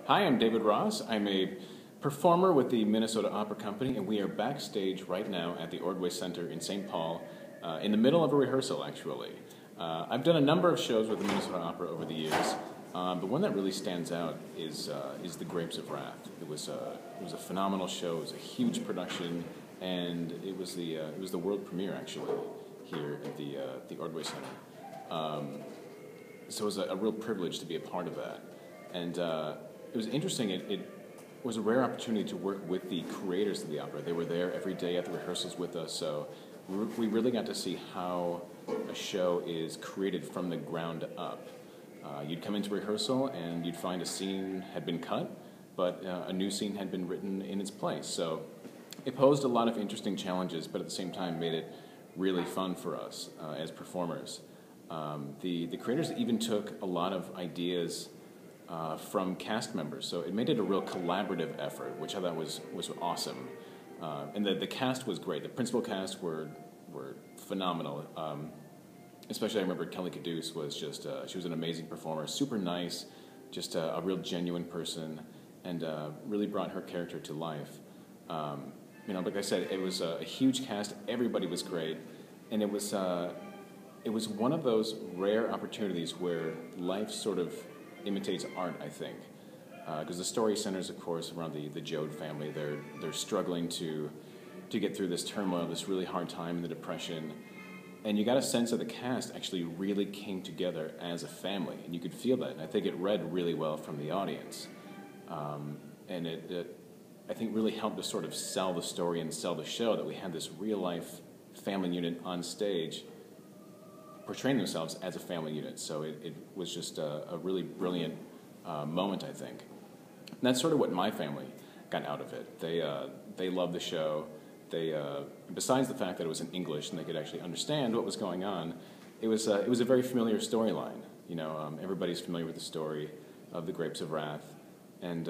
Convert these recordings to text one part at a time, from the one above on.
Hi, I'm David Ross. I'm a performer with the Minnesota Opera Company, and we are backstage right now at the Ordway Center in St. Paul, in the middle of a rehearsal, actually. I've done a number of shows with the Minnesota Opera over the years, but one that really stands out is The Grapes of Wrath. It was a phenomenal show. It was a huge production, and it was the world premiere, actually, here at the Ordway Center. So it was a real privilege to be a part of that. And it was interesting. It was a rare opportunity to work with the creators of the opera. They were there every day at the rehearsals with us, so we really got to see how a show is created from the ground up. You'd come into rehearsal and you'd find a scene had been cut, but a new scene had been written in its place. So it posed a lot of interesting challenges, but at the same time made it really fun for us as performers. The creators even took a lot of ideas from cast members, so it made it a real collaborative effort, which I thought was awesome. And the cast was great. The principal cast were phenomenal. Especially I remember Kelly Caduce was just, she was an amazing performer, super nice, just a real genuine person, and really brought her character to life. Like I said, it was a huge cast, everybody was great, and it was one of those rare opportunities where life sort of imitates art, I think, because the story centers, of course, around the Joad family. They're struggling to get through this turmoil, this really hard time in the Depression, and you got a sense that the cast actually really came together as a family, and you could feel that, and I think it read really well from the audience, and it I think really helped to sort of sell the story and sell the show, that we had this real-life family unit on stage portraying themselves as a family unit. So it was just a really brilliant moment, I think. And that's sort of what my family got out of it. They loved the show. Besides the fact that it was in English and they could actually understand what was going on, it was a very familiar storyline. Everybody's familiar with the story of The Grapes of Wrath, and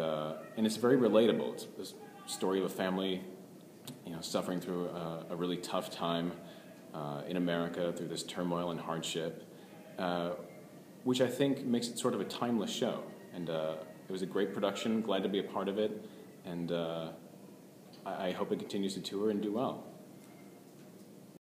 it's very relatable. It's the story of a family, suffering through a really tough time in America, through this turmoil and hardship, which I think makes it sort of a timeless show. And it was a great production, glad to be a part of it, and I hope it continues to tour and do well.